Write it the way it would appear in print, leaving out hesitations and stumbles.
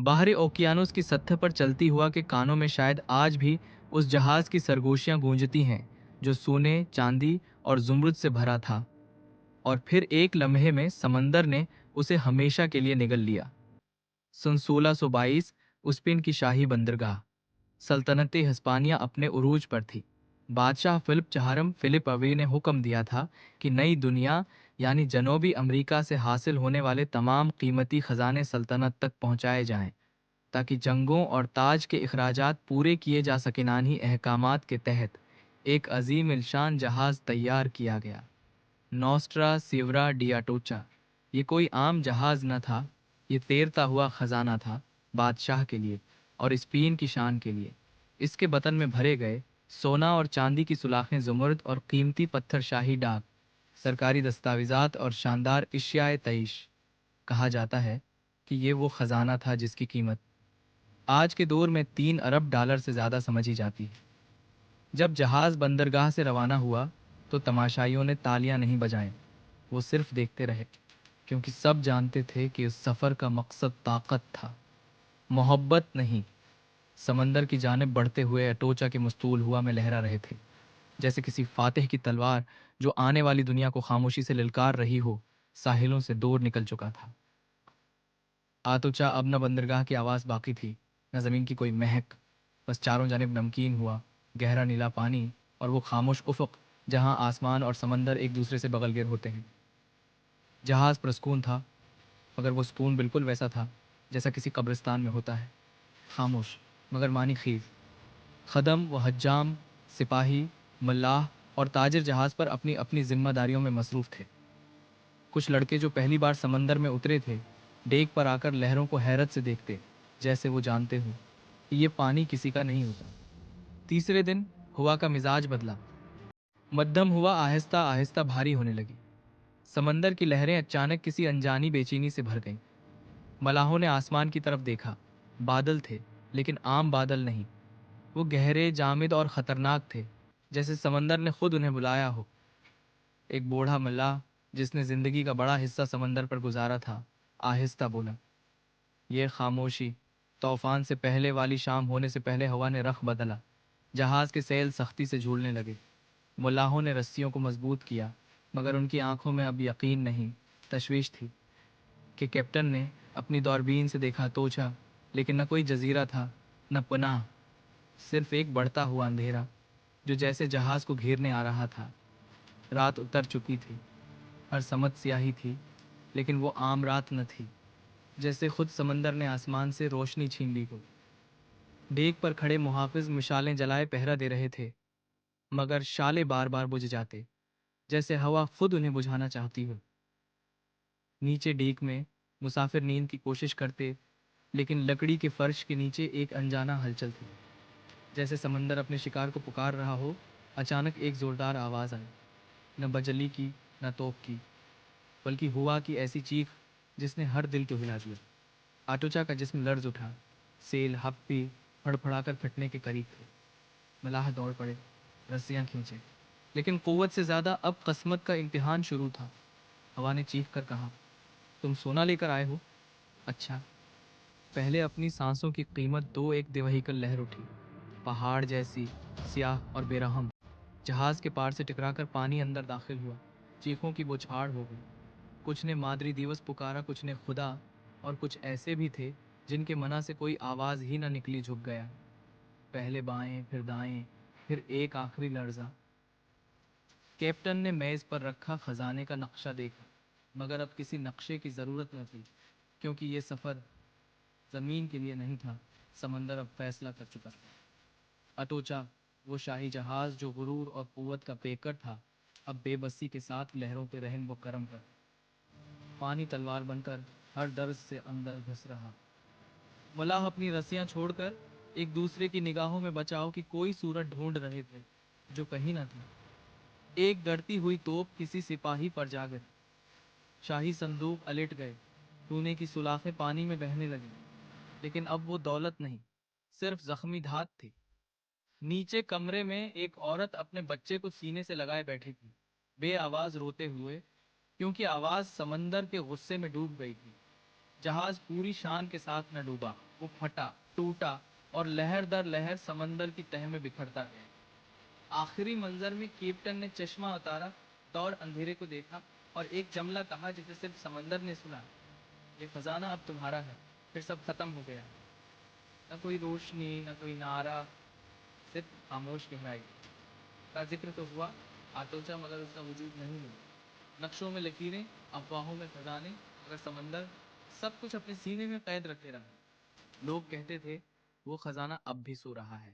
बाहरी ओकियानोस की सतह पर चलती हुआ के कानों में शायद आज भी उस जहाज की सरगोशियां गूंजती हैं जो सोने, चांदी और जुमरुद से भरा था। और फिर एक लम्हे में समंदर ने उसे हमेशा के लिए निगल लिया। सन 1622 स्पेन की शाही बंदरगाह सल्तनत हिस्पानिया अपने उरूज पर थी। बादशाह फिलिप चहारम फिलिप अवे ने हुक्म दिया था कि नई दुनिया यानी जनूबी अमेरिका से हासिल होने वाले तमाम कीमती खजाने सल्तनत तक पहुंचाए जाएं, ताकि जंगों और ताज के अखराजात पूरे किए जा सकें। इन्हीं अहकामात के तहत एक अजीम इल्शान जहाज़ तैयार किया गया, नोस्ट्रा सिवरा डी अटोचा। ये कोई आम जहाज़ न था, ये तैरता हुआ खजाना था, बादशाह के लिए और स्पेन की शान के लिए। इसके बतन में भरे गए सोना और चांदी की सुलाखें, जुमर्द और कीमती पत्थर, शाही डाक, सरकारी दस्तावेजात और शानदार इश्याए तईश। कहा जाता है कि ये वो खजाना था जिसकी कीमत आज के दौर में 3 अरब डॉलर से ज़्यादा समझी जाती है। जब जहाज़ बंदरगाह से रवाना हुआ तो तमाशाइयों ने तालियां नहीं बजाईं, वो सिर्फ देखते रहे, क्योंकि सब जानते थे कि उस सफ़र का मकसद ताकत था, मोहब्बत नहीं। समंदर की जानिब बढ़ते हुए अटोचा के मस्तूल हुआ में लहरा रहे थे, जैसे किसी फातिह की तलवार जो आने वाली दुनिया को खामोशी से ललकार रही हो, साहिलों से दूर निकल चुका था। आतोचा अब न बंदरगाह की आवाज़ बाकी थी, न ज़मीन की कोई महक। बस चारों जानिब नमकीन हुआ गहरा नीला पानी और वो खामोश उफ़क़ जहाँ आसमान और समंदर एक दूसरे से बगलगिर होते हैं। जहाज़ पुरस्कून था, मगर वो सुकून बिल्कुल वैसा था जैसा किसी कब्रिस्तान में होता है, खामोश मगर मानी खीज। खदम व हज्जाम, सिपाही, मल्लाह और ताजिर जहाज़ पर अपनी अपनी जिम्मेदारियों में मसरूफ़ थे। कुछ लड़के जो पहली बार समंदर में उतरे थे, डेक पर आकर लहरों को हैरत से देखते, जैसे वो जानते हो कि ये पानी किसी का नहीं होता। तीसरे दिन हवा का मिजाज बदला, मध्यम हुआ आहिस्ता आहिस्ता भारी होने लगी। समंदर की लहरें अचानक किसी अनजानी बेचैनी से भर गईं। मलाहों ने आसमान की तरफ देखा। बादल थे, लेकिन आम बादल नहीं। वो गहरे, जामिद और खतरनाक थे, जैसे समंदर ने खुद उन्हें बुलाया हो। एक बूढ़ा मल्लाह, जिसने जिंदगी का बड़ा हिस्सा समंदर पर गुजारा था, आहिस्ता बोला। ये खामोशी, तूफान से पहले वाली शाम होने से पहले हवा ने रख बदला। जहाज के सैल सख्ती से झूलने लगे। मुल्लाहों ने रस्सियों को मजबूत किया, मगर उनकी आंखों में अब यकीन नहीं, तशवीश थी। कि कैप्टन ने अपनी दूरबीन से देखा तोचा, लेकिन न कोई जजीरा था, न पनाह, सिर्फ एक बढ़ता हुआ अंधेरा जो जैसे जहाज को घेरने आ रहा था। रात उतर चुकी थी, हर समत स्याही थी, लेकिन वो आम रात न थी, जैसे खुद समंदर ने आसमान से रोशनी छीन ली हो। डेक पर खड़े मुहाफिज मिशालें जलाए पहरा दे रहे थे, मगर शाले बार बार बुझ जाते, जैसे हवा खुद उन्हें बुझाना चाहती हो। नीचे डेक में मुसाफिर नींद की कोशिश करते, लेकिन लकड़ी के फर्श के नीचे एक अनजाना हलचल थी, जैसे समंदर अपने शिकार को पुकार रहा हो। अचानक एक जोरदार आवाज़ आई, न बजली की, न तोप की, बल्कि हुआ की ऐसी चीख जिसने हर दिल को हिला दिया। आटोचा का जिस्म लर्ज उठा, सेल हप्पी फड़फड़ाकर फटने के करीब थे। मलाह दौड़ पड़े, रस्सियां खींचे, लेकिन कुव्वत से ज़्यादा अब कस्मत का इम्तिहान शुरू था। हवा ने चीख कर कहा, तुम सोना लेकर आए हो? अच्छा। पहले अपनी सांसों की कीमत दो। एक दिवहिकल लहर उठी, पहाड़ जैसी, स्याह और बेरहम। जहाज के पार से टकराकर पानी अंदर दाखिल हुआ। चीखों की बौछार हो गई। कुछ ने मादरी दिवस पुकारा, कुछ ने खुदा, और कुछ ऐसे भी थे जिनके मना से कोई आवाज़ ही न निकली। झुक गया, पहले बाएं फिर दाएं, फिर एक आखिरी लर्जा। कैप्टन ने मेज़ पर रखा खजाने का नक्शा देखा, मगर अब किसी नक्शे की ज़रूरत न थी, क्योंकि ये सफ़र ज़मीन के लिए नहीं था। समंदर अब फैसला कर चुका था। अटोचा, वो शाही जहाज़ जो गुरूर और कुव्वत का पेकर था, अब बेबसी के साथ लहरों पे रहम व करम कर। पानी तलवार बनकर हर दर्द से अंदर घुस रहा। मलाह अपनी रस्सियां छोड़कर एक दूसरे की निगाहों में बचाव की कोई सूरत ढूंढ रहे थे, जो कहीं न थी। एक गड़ती हुई तोप किसी सिपाही पर जा गई। शाही संदूक अलट गए, सोने की सुलाखें पानी में बहने लगी, लेकिन अब वो दौलत नहीं, सिर्फ जख्मी धात थी। नीचे कमरे में एक औरत अपने बच्चे को सीने से लगाए बैठी थी, बे आवाज रोते हुए, क्योंकि आवाज समंदर के गुस्से में डूब गई थी। جہاز پوری شان کے ساتھ نہ ڈوبا، وہ پھٹا، ٹوٹا اور لہر در لہر سمندر کی تہ میں بکھرتا گیا۔ آخری منظر میں کیپٹن نے چشمہ اتارا، دور اندھیرے کو دیکھا اور ایک جملہ کہا جسے صرف سمندر نے سنا: یہ خزانہ اب تمہارا ہے۔ پھر سب ختم ہو گیا، نہ کوئی روشنی، نہ کوئی نعرہ، صرف خاموش گہرائی کا ذکر تو ہوا آٹوچا، مگر اس کا وجود نہیں ہوا۔ نقشوں میں لکیریں، افواہوں میں خزانے، مگر سمندر سب کچھ اپنے سینے میں قید رکھے رہا۔ لوگ کہتے تھے وہ خزانہ اب بھی سو رہا ہے،